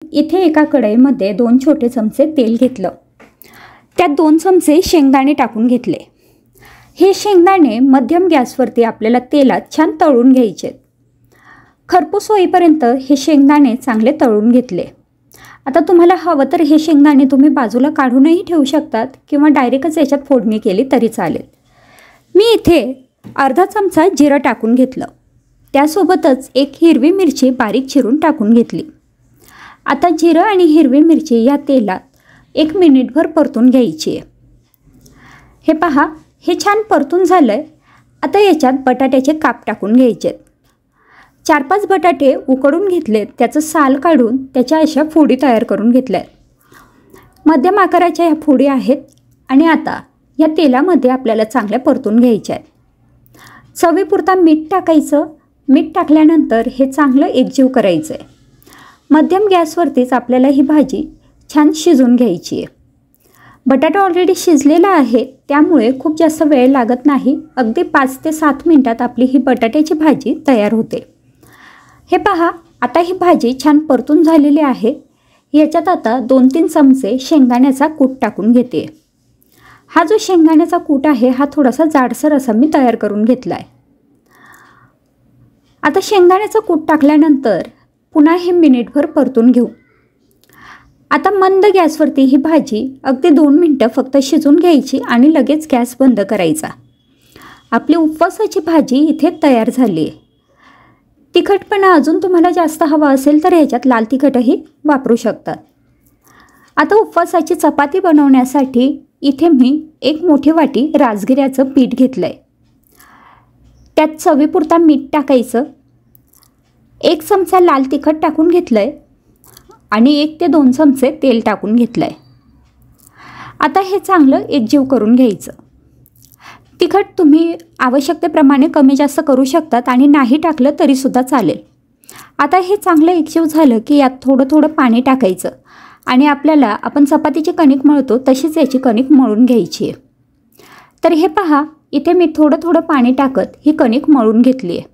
इथे एका कढईमध्ये 2 छोटे चमचे तेल घेतलं. त्यात 2 चमचे शेंगदाणे टाकून घेतले. हे शेंगदाणे मध्यम गॅसवरती आपल्याला तेलात छान तळून घ्यायचे. खरपूस होईपर्यंत हे शेंगदाणे चांगले तळून घेतले. आता तुम्हाला हवं तर हे शेंगदाणे तुम्ही बाजूला काढूनही ठेवू शकतात किंवा डायरेक्टच याच्यात फोडणी केली तरी चालेल. मी इथे अर्धा चमचा जिरं टाकून घेतलं. त्यासोबतच एक हिरवी मिरची बारीक चिरून टाकून घेतली. आता जिरं आणि हिरवी मिरची या तेलात 1 मिनिटभर परतून घ्यायची आहे. हे पहा, हे छान परतून झालं आहे. आता याच्यात बटाट्याचे काप टाकून घ्यायचे. 4-5 बटाटे उकडून घेतलेत. त्याचं साल काढून त्याच्या अशा फोडी तयार करून घेतल्या आहेत. मध्यम आकाराच्या ह्या फोडी आहेत आणि आता या तेलामध्ये आपल्याला चांगल्या परतून घ्यायच्या आहेत. चवीपुरता मीठ टाकायचं. मीठ टाकल्यानंतर हे चांगलं एकजीव करायचं आहे. मध्यम गॅसवरतीच आपल्याला ही भाजी छान शिजून घ्यायची आहे. बटाटा ऑलरेडी शिजलेला आहे, त्यामुळे खूप जास्त वेळ लागत नाही. अगदी 5 ते 7 मिनिटात आपली ही बटाट्याची भाजी तयार होते. हे पहा, आता ही भाजी छान परतून झालेली आहे. याच्यात आता 2-3 चमचे शेंगदाण्याचा कूट टाकून घेते. हा जो शेंगदाण्याचा कूट आहे हा थोडासा जाडसर असा मी तयार करून घेतला आहे. आता शेंगदाण्याचा कूट टाकल्यानंतर पुन्हा हे मिनिटभर परतून घेऊ. आता मंद गॅसवरती ही भाजी अगदी 2 मिनटं फक्त शिजून घ्यायची आणि लगेच गॅस बंद करायचा. आपली उपवासाची भाजी इथे तयार झाली आहे. तिखटपणा अजून तुम्हाला जास्त हवा असेल तर ह्याच्यात लाल तिखटही वापरू शकतात. आता उपवासाची चपाती बनवण्यासाठी इथे मी 1 मोठी वाटी राजगिऱ्याचं पीठ घेतलं आहे. त्यात चवीपुरता मीठ टाकायचं. 1 चमचा लाल तिखट टाकून घेतलं आहे आणि 1 ते 2 चमचे तेल टाकून घेतलं आहे. आता हे चांगलं एकजीव करून घ्यायचं. तिखट तुम्ही आवश्यकतेप्रमाणे कमी जास्त करू शकतात आणि नाही टाकलं तरीसुद्धा चालेल. आता हे चांगलं एकजीव झालं की यात थोडं थोडं पाणी टाकायचं आणि आपल्याला आपण चपातीची कणिक मळतो तशीच याची कणिक मळून घ्यायची आहे. तर हे पहा, इथे मी थोडं थोडं पाणी टाकत ही कणिक मळून घेतली आहे.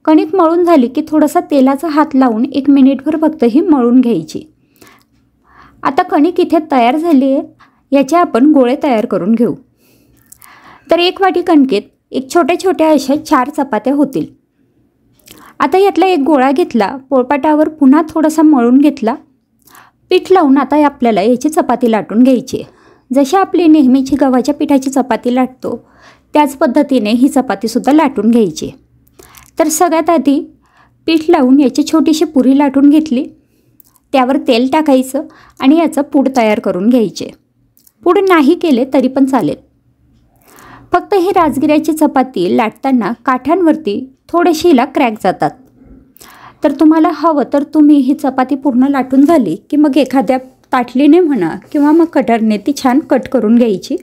कणिक मळून झाली की थोडासा तेलाचा हात लावून 1 मिनिटभर फक्त ही मळून घ्यायची. आता कणिक इथे तयार झाली आहे. याचे आपण गोळे तयार करून घेऊ. तर 1 वाटी कणकेत एक छोट्या छोट्या अशा 4 चपात्या होतील. आता यातला एक गोळा घेतला. पोळपाटावर पुन्हा थोडासा मळून घेतला. पीठ लावून आता आपल्याला याची चपाती लाटून घ्यायची. जशी आपली नेहमीची गव्हाच्या पिठाची चपाती लाटतो त्याच पद्धतीने ही चपातीसुद्धा लाटून घ्यायची. तर सगळ्यात आधी पीठ लावून याची छोटीशी पुरी लाटून घेतली. त्यावर तेल टाकायचं आणि याचं पूड तयार करून घ्यायचे. पूड नाही केले तरी पण चालेल. फक्त ही राजगिऱ्याची चपाती लाटताना काठांवरती थोडेसे हिला क्रॅक जातात. तर तुम्हाला हवं तर तुम्ही ही चपाती पूर्ण लाटून झाली की मग एखाद्या ताटलीने म्हणा किंवा मग कटरने ती छान कट करून घ्यायची.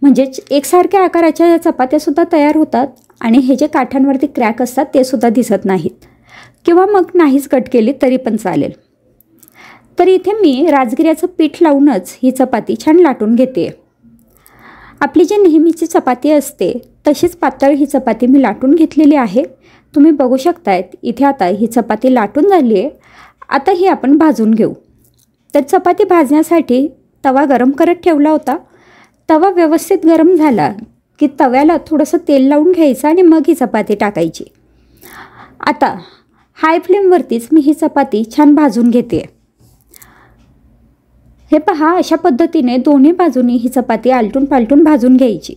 म्हणजेच एकसारख्या आकाराच्या या चपात्यासुद्धा तयार होतात आणि हे जे काठांवरती क्रॅक असतात ते सुद्धा दिसत नाहीत. किंवा मग नाहीच कट केली तरी पण चालेल. तर इथे मी राजगिऱ्याचं पीठ लावूनच ही चपाती छान लाटून घेते. आपली जी नेहमीची चपाती असते तशीच पातळ ही चपाती मी लाटून घेतलेली आहे. तुम्ही बघू शकतायत इथे आता ही चपाती लाटून झाली आहे. आता ही आपण भाजून घेऊ. तर चपाती भाजण्यासाठी तवा गरम करत ठेवला होता. तवा व्यवस्थित गरम झाला की तव्याला थोडंसं तेल लावून घ्यायचं आणि मग ही चपाती टाकायची. आता हाय फ्लेमवरतीच मी ही चपाती छान भाजून घेते. हे पहा, अशा पद्धतीने दोन्ही बाजूनी ही चपाती आलटून पालटून भाजून घ्यायची.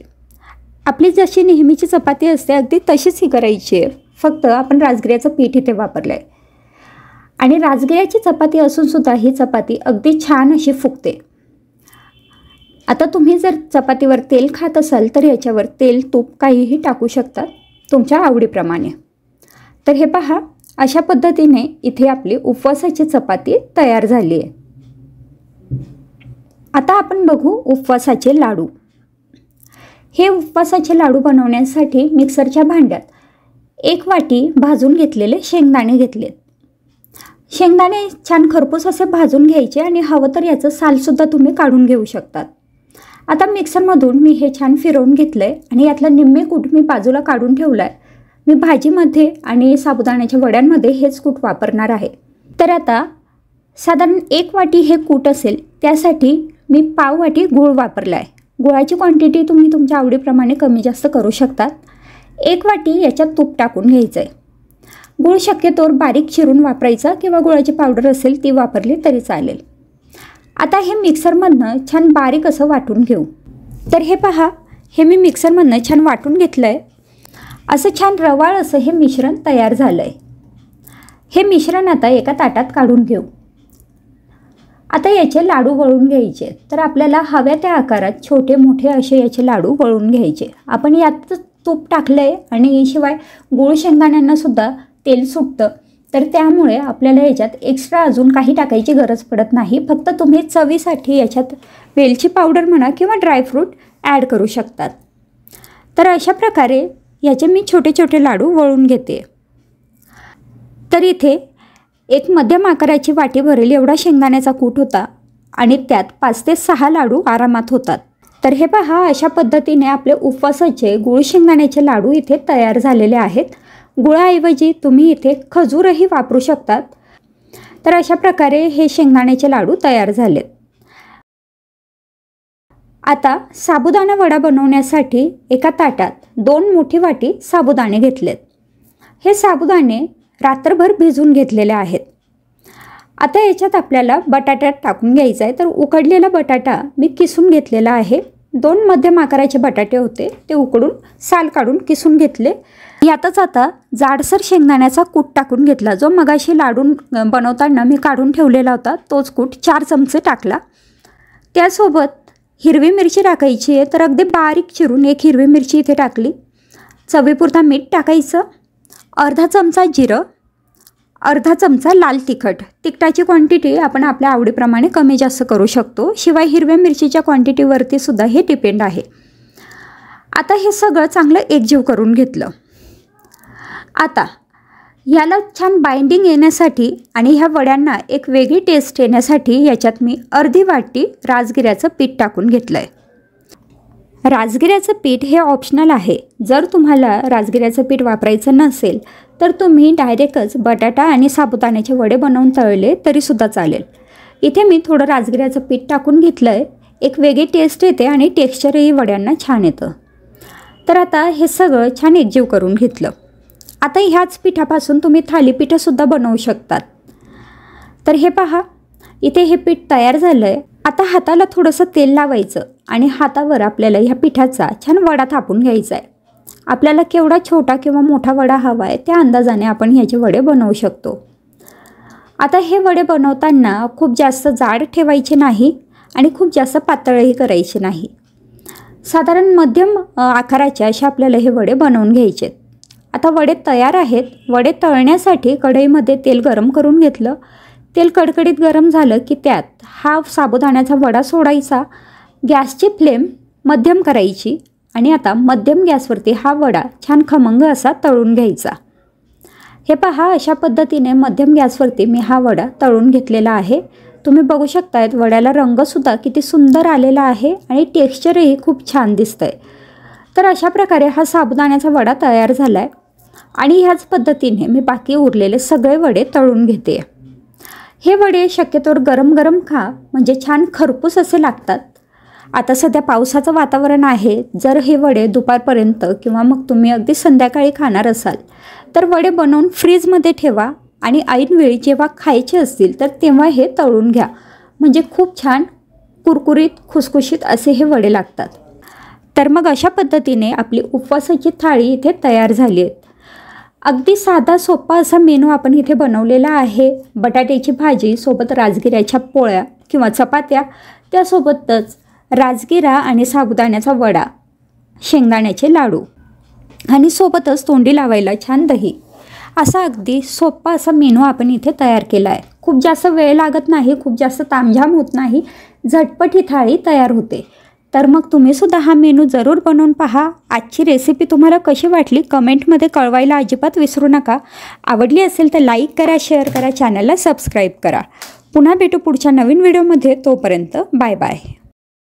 आपली जशी नेहमीची चपाती असते अगदी तशीच ही करायची आहे. फक्त आपण राजगिऱ्याचं पीठ इथे वापरलं आहे आणि राजगिऱ्याची चपाती असूनसुद्धा ही चपाती अगदी छान अशी फुगते. आता तुम्ही जर चपातीवर तेल खात असाल तर याच्यावर तेल तूप काहीही टाकू शकतात तुमच्या आवडीप्रमाणे. तर हे पहा, अशा पद्धतीने इथे आपली उपवासाची चपाती तयार झाली आहे. आता आपण बघू उपवासाचे लाडू. हे उपवासाचे लाडू बनवण्यासाठी मिक्सरच्या भांड्यात 1 वाटी भाजून घेतलेले शेंगदाणे घेतलेत. शेंगदाणे छान खरपूस असे भाजून घ्यायचे आणि हवं तर याचं सालसुद्धा तुम्ही काढून घेऊ शकतात. आता मिक्सरमधून मी हे छान फिरवून घेतलं आहे आणि यातला निम्मे कूट मी बाजूला काढून ठेवला आहे. मी भाजीमध्ये आणि साबुदाण्याच्या वड्यांमध्ये हेच कूट वापरणार आहे. तर आता साधारण 1 वाटी हे कूट असेल त्यासाठी मी पाव वाटी गूळ वापरला आहे। गुळाची क्वांटिटी तुम्ही तुमच्या आवडीप्रमाणे कमी जास्त करू शकतात। 1 वाटी याच्यात तूप टाकून घ्यायचं आहे। गूळ शक्यतोवर बारीक चिरून वापरायचा किंवा गुळाची पावडर असेल ती वापरली तरी चालेल। आता हे मिक्सरमधनं छान बारीक असं वाटून घेऊ। तर हे पहा, हे मी मिक्सरमधनं छान वाटून घेतलं आहे। असं छान रवाळ असं हे मिश्रण तयार झालं आहे। हे मिश्रण आता एका ताटात काढून घेऊ। आता याचे लाडू वळून घ्यायचे। तर आपल्याला हव्या त्या आकारात छोटे मोठे असे याचे लाडू वळून घ्यायचे। आपण यात तूप टाकलं आहे आणि शिवाय गूळ शेंगदाण्यांना सुद्धा तेल सुटतं, तर त्यामुळे आपल्याला याच्यात एक्स्ट्रा अजून काही टाकायची गरज पडत नाही। फक्त तुम्ही चवीसाठी याच्यात वेलची पावडर म्हणा किंवा ड्रायफ्रूट ॲड करू शकतात। तर अशा प्रकारे याचे मी छोटे छोटे लाडू वळून घेते। तर इथे एक मध्यम आकाराची वाटी भरेल एवढा शेंगदाण्याचा कूट होता आणि त्यात 5 ते 6 लाडू आरामात होतात। तर हे पहा, अशा पद्धतीने आपले उपवासाचे गूळ शेंगदाण्याचे लाडू इथे तयार झालेले आहेत। गुळाऐवजी तुम्ही इथे खजूरही वापरू शकतात। तर अशा प्रकारे हे शेंगदाण्याचे लाडू तयार झालेत। आता साबुदाणा वडा बनवण्यासाठी एका ताटात 2 मोठी वाटी साबुदाणे घेतलेत। हे साबुदाणे रात्रभर भिजवून घेतलेले आहेत। आता याच्यात आपल्याला बटाटा टाकून घ्यायचा आहे। तर उकडलेला बटाटा मी किसून घेतलेला आहे। 2 मध्यम आकाराचे बटाटे होते, ते उकडून साल काढून किसून घेतले। यातच आता जाडसर शेंगदाण्याचा कूट टाकून घेतला, जो मगाशी लाडू बनवताना मी काढून ठेवलेला होता तोच कूट 4 चमचे टाकला। त्यासोबत हिरवी मिरची टाकायची आहे। तर अगदी बारीक चिरून एक हिरवी मिरची इथे टाकली। चवीपुरता मीठ टाकायचं, अर्धा चमचा जिरं, अर्धा चमचा लाल तिखट। तिखटाची क्वांटिटी आपण आपल्या आवडीप्रमाणे कमी जास्त करू शकतो। शिवाय हिरव्या मिरचीच्या क्वांटिटीवरती सुद्धा हे डिपेंड आहे। आता हे सगळं चांगलं एकजीव करून घेतलं। आता याला छान बाइंडिंग येण्यासाठी आणि ह्या वड्यांना एक वेगळी टेस्ट येण्यासाठी याच्यात मी अर्धी वाटी राजगिऱ्याचं पीठ टाकून घेतलं आहे। राजगिऱ्याचं पीठ हे ऑप्शनल आहे। जर तुम्हाला राजगिऱ्याचं पीठ वापरायचं नसेल तर तुम्ही डायरेक्टच बटाटा आणि साबुदाण्याचे वडे बनवून तळले तरीसुद्धा चालेल। इथे मी थोडं राजगिऱ्याचं पीठ टाकून घेतलं आहे। एक वेगळी टेस्ट येते आणि टेक्स्चरही वड्यांना छान येतं। तर आता हे सगळं छान एकजीव करून घेतलं। आता ह्याच पिठापासून तुम्ही थालीपीठसुद्धा बनवू शकतात। तर हे पहा, इथे हे पीठ तयार झालं आहे। आता हाताला थोडंसं तेल लावायचं आणि हातावर आपल्याला ह्या पिठाचा छान वडा थापून घ्यायचा आहे। आपल्याला केवढा छोटा किंवा मोठा वडा हवा आहे त्या अंदाजाने आपण ह्याचे वडे बनवू शकतो। आता हे वडे बनवताना खूप जास्त जाड ठेवायचे नाही आणि खूप जास्त पातळही करायचे नाही। साधारण मध्यम आकाराचे असे आपल्याला हे वडे बनवून घ्यायचे। आता वडे तयार आहेत। वडे तळण्यासाठी कढईमध्ये तेल गरम करून घेतलं। तेल कडकडीत गरम झालं की त्यात हा साबुदाण्याचा वडा सोडायचा। गॅसची फ्लेम मध्यम करायची आणि आता मध्यम गॅसवरती हा वडा छान खमंग असा तळून घ्यायचा। हे पहा, अशा पद्धतीने मध्यम गॅसवरती मी हा वडा तळून घेतलेला आहे। तुम्ही बघू शकतायत वड्याला रंगसुद्धा किती सुंदर आलेला आहे आणि टेक्स्चरही खूप छान दिसतंय। तर अशा प्रकारे हा साबुदाण्याचा वडा तयार झाला आहे आणि ह्याच पद्धतीने मी बाकी उरलेले सगळे वडे तळून घेते। हे वडे शक्यतोवर गरम गरम खा, म्हणजे छान खरपूस असे लागतात। आता सध्या पावसाचं वातावरण आहे। जर हे वडे दुपारपर्यंत किंवा मग तुम्ही अगदी संध्याकाळी खाणार असाल तर वडे बनवून फ्रीजमध्ये ठेवा आणि ऐनवेळी जेव्हा खायचे असतील तर तेव्हा हे तळून घ्या, म्हणजे खूप छान कुरकुरीत खुसखुशीत असे हे वडे लागतात। तर मग अशा पद्धतीने आपली उपवासाची थाळी इथे तयार झाली आहे। अगदी साधा सोपा असा मेनू आपण इथे बनवलेला आहे। बटाट्याची भाजी सोबत राजगिऱ्याच्या पोळ्या किंवा चपात्या, त्यासोबतच राजगिरा आणि साबुदाण्याचा वडा, शेंगदाण्याचे लाडू आणि सोबतच तोंडी लावायला छान दही, असा अगदी सोपा असा मेनू आपण इथे तयार केला आहे। खूप जास्त वेळ लागत नाही, खूप जास्त तामझाम होत नाही, झटपट ही थाळी तयार होते। तर मग तुम्हीसुद्धा हा मेनू जरूर बनवून पहा। आजची रेसिपी तुम्हाला कशी वाटली कमेंटमध्ये कळवायला अजिबात विसरू नका। आवडली असेल तर लाईक करा, शेअर करा, चॅनलला सबस्क्राईब करा। पुन्हा भेटू पुढच्या नवीन व्हिडिओमध्ये। तोपर्यंत बाय बाय।